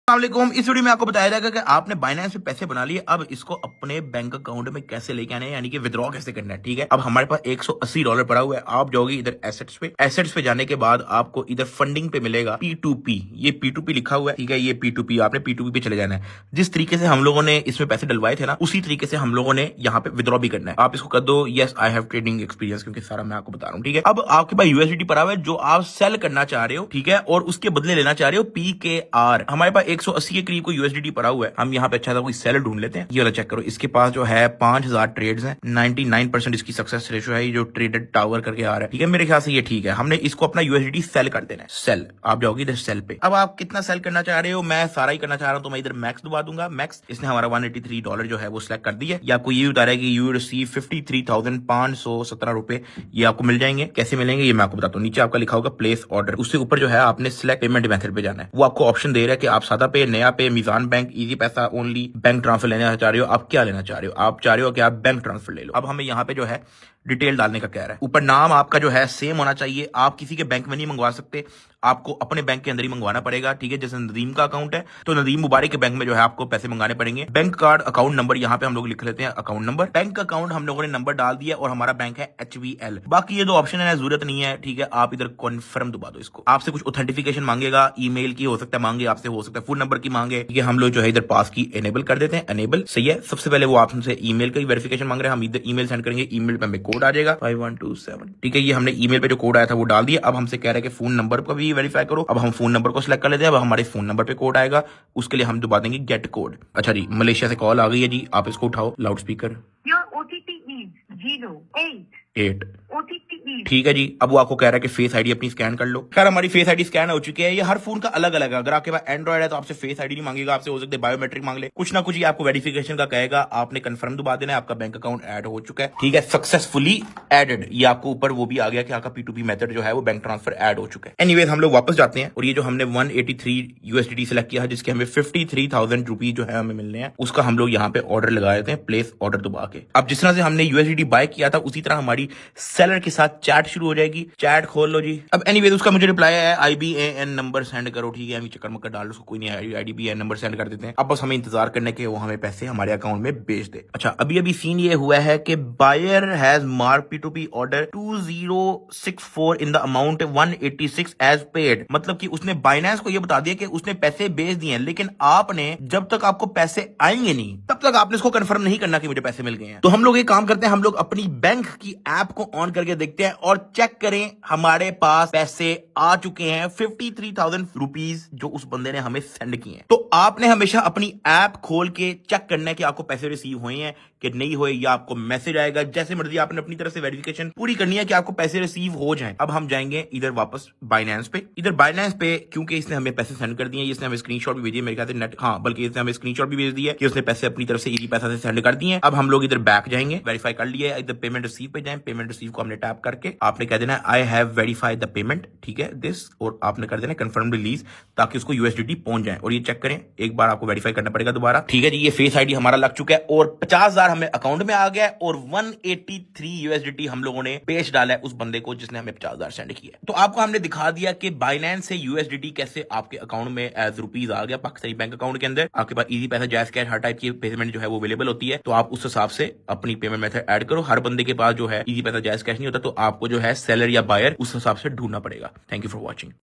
अस्सलामुअलैकुम। इस वीडियो में आपको बताया जाएगा कि आपने बाइनेंस पे पैसे बना लिए, अब इसको अपने बैंक अकाउंट में कैसे लेके आने हैं, यानी कि विड्रॉ कैसे करना है। ठीक है, अब हमारे पास $180 पड़ा हुआ है। आप जाओगे इधर एसेट्स पे जाने के बाद आपको इधर फंडिंग पे मिलेगा P2P। ये P2P लिखा हुआ है, ठीक है, ये P2P, आपने P2P पे चले जाना है। जिस तरीके से हम लोगों ने इसमें पैसे डलवाए थे ना, उसी तरीके से हम लोगों ने यहाँ पे विड्रॉ भी करना है। आप इसको कर दो yes I have trading experience, क्योंकि सारा मैं आपको बता रहा हूँ। ठीक है, अब आपके पास यूएसडीटी पड़ा हुआ है जो आप सेल करना चाह रहे हो, ठीक है, और उसके बदले लेना चाह रहे हो PKR। हमारे पास 180 के करीब यूएसडीटी पड़ा हुआ है। हम यहाँ पे अच्छा सा कोई सेलर ढूंढ लेते हैं। ये वाला चेक करो, इसके पास जो है 5000 ट्रेड्स हैं, 99% इसकी सक्सेस रेशियो है। ये जो ट्रेडेड टावर करके आ रहा है, ठीक है, मेरे ख्याल से ये ठीक है। हमने इसको अपना यूएसडीटी सेल कर देना है। सेल, आप जाओगे इधर सेल पे। अब आप कितना सेल करना चाह रहे हो? मैं सारा ही करना चाह रहा हूं, तो मैं इधर मैक्स दबा दूंगा। मैक्स, इसने हमारा $183 जो है वो सिलेक्ट कर दिया। ये आपको ये बता रहा है कि यू रिसीव 53,517 रुपए ये आपको मिल जाएंगे। कैसे मिलेंगे ये मैं आपको बताता हूँ। नीचे आपका लिखा होगा प्लेस ऑर्डर, उससे ऊपर जो है आपने सिलेक्ट पेमेंट मेथड पे जाना है। वो आपको ऑप्शन दे रहा है कि आप सादा पे, नया पे, मीजान बैंक, इजी पैसा, ओनली बैंक ट्रांसफर लेना चाह रहे हो, आप क्या लेना चाह रहे हो? आप चाह रहे हो कि आप बैंक ट्रांसफर ले लो। अब हमें यहाँ पे जो है डिटेल डालने का कह रहा है। ऊपर नाम आपका जो है सेम होना चाहिए। आप किसी के बैंक में नहीं मंगवा सकते, आपको अपने बैंक के अंदर ही मंगवाना पड़ेगा। ठीक है, जैसे नदीम का अकाउंट है तो नदीम मुबारक के बैंक में जो है आपको पैसे मंगाने पड़ेंगे। बैंक कार्ड अकाउंट नंबर यहाँ पे हम लोग लिख लेते हैं, अकाउंट नंबर। बैंक अकाउंट हम लोगों ने नंबर डाल दिया और हमारा बैंक है HVL। बाकी ये दो ऑप्शन है, जरूरत नहीं है। ठीक है, आप इधर कन्फर्म दबा दो इसको। आपसे कुछ ऑथेंटिफिकेशन मांगेगा, ईमेल की हो सकता है मांगे, आपसे हो सकता है फोन नंबर की मांगे। ठीक है, हम लोग जो है इधर पास की एनेबल कर देते हैं। एनेबल सही है। सबसे पहले वो आपसे ईमेल का वेरिफिकेशन मांग रहे हैं, हम इधर ईमेल सेंड करेंगे। ईमेल पे हमें कोड आ जाएगा 5127। ठीक है, ये हमने ईमेल पे जो कोड आया था वो डाल दिया। अब हमसे कह रहा है कि फोन नंबर को भी वेरीफाई करो। अब हम फोन नंबर को सिलेक्ट कर लेते हैं। अब हमारे फोन नंबर पे कोड आएगा, उसके लिए हम दबा देंगे गेट कोड। अच्छा जी, मलेशिया से कॉल आ गई है जी, आप इसको उठाओ loud speaker. Your OTP is 08. OTP is ठीक है जी, अब वो आपको कह रहा है कि फेस आईडी अपनी स्कैन कर लो। खैर हमारी फेस आईडी स्कैन हो चुकी है। ये हर फोन का अलग अलग है। अगर आपके पास एंड्रॉइड है तो आपसे फेस आईडी नहीं मांगेगा, आपसे हो सकता है बायोमेट्रिक मांग ले, कुछ ना कुछ ये आपको वेरिफिकेशन का कहेगा। आपने कंफर्म दबा देना है, आपका बैंक अकाउंट ऐड हो चुका है। ठीक है, सक्सेसफुली एडेड। ये आपको ऊपर वो भी आ गया कि आपका P2P मेथड जो है वो बैंक ट्रांसफर ऐड हो चुका है। एनीवेज, हम लोग वापस जाते हैं और ये जो हमने 183 USDT सेलेक्ट किया है, जिसके हमें 53,000 रुपीज जो है हमें मिलने हैं, उसका हम लोग यहाँ पे ऑर्डर लगा देते हैं, प्लेस ऑर्डर दबा के। अब जिस तरह से हमने USDT बाय किया था उसी तरह हमारी सेलर के साथ चैट शुरू हो जाएगी। चैट खोल लो जी। अब एनीवेज उसका मुझे रिप्लाई है IBAN नंबर सेंड करो। ठीक है, चक्कर मक्कर डाल लो, उसको कोई नहीं, IBAN नंबर सेंड कर देते हैं। अब बस हमें इंतजार करने के वो हमें पैसे हमारे अकाउंट में भेज दे। अच्छा, अभी अभी सीन ये हुआ है कि buyer has mark P2P order 2064 in the amount 186 as paid. मतलब कि उसने बाइनेंस को ये बता दिया कि उसने पैसे भेज दिए हैं, लेकिन आपने जब तक आपको पैसे आएंगे नहीं तब तक आपने इसको कंफर्म नहीं करना कि मुझे पैसे मिल गए हैं। तो हम लोग एक काम करते हैं, हम लोग अपनी बैंक की ऐप को ऑन करके देखते हैं और चेक करें हमारे पास पैसे आ चुके हैं 53,000 रुपीज जो उस बंदे ने हमें सेंड किए हैं। तो आपने हमेशा अपनी ऐप खोल के चेक करना है कि आपको पैसे रिसीव हुए हैं कि नहीं हुए, या आपको मैसेज आएगा। जैसे मर्जी आपने अपनी तरफ से वेरिफिकेशन पूरी करनी है कि आपको पैसे रिसीव हो जाएं। अब हम जाएंगे इधर वापस बाइनेंस पे। इधर बाइनेंस पे क्योंकि इसने हमें पैसे सेंड कर दिए, इसने हमें स्क्रीनशॉट भी भेजी है मेरे ख्याल से नेट, हाँ, बल्कि इसने हमें स्क्रीनशॉट भी भेज दिया कि उसने पैसे अपनी तरफ से इजी पैसा से सेंड कर दिए। अब हम लोग इधर बैक जाएंगे, वेरीफाई कर लिया है। इधर पेमेंट रिसीव पे जाएं, पेमेंट रिसीव को हमने टैप करके आपने कह देना I have verified the payment. ठीक है, दिस, और आपने कर देना कंफर्म रिलीज, ताकि उसको USDT पहुंच जाए। और ये चेक करें, एक बार आपको वेरीफाई करना पड़ेगा दोबारा। ठीक है जी, ये फेस आईडी हमारा लग चुका है और 50,000 हमें अकाउंट में आ गया है और 183 USDT हम लोगों ने पेश डाला है उस बंदे को जिसने हमें 50,000 सेंड किया। तो आपको हमने दिखा दिया कि बाइनेंस से USDT कैसे आपके अकाउंट में एज रुपीज आ गया पाकिस्तानी बैंक अकाउंट के अंदर। आपके पास इजी पैसा, जैस कैश, हर टाइप की पेमेंट जो है वो अवेलेबल होती है। तो आप उस हिसाब से अपनी पेमेंट मेथड ऐड करो। हर बंदे के पास जो है इजी पैसा, जैस कैश नहीं होता, तो आपको जो है सेलर या बायर उस हिसाब से ढूंढना पड़ेगा। Thank you for watching.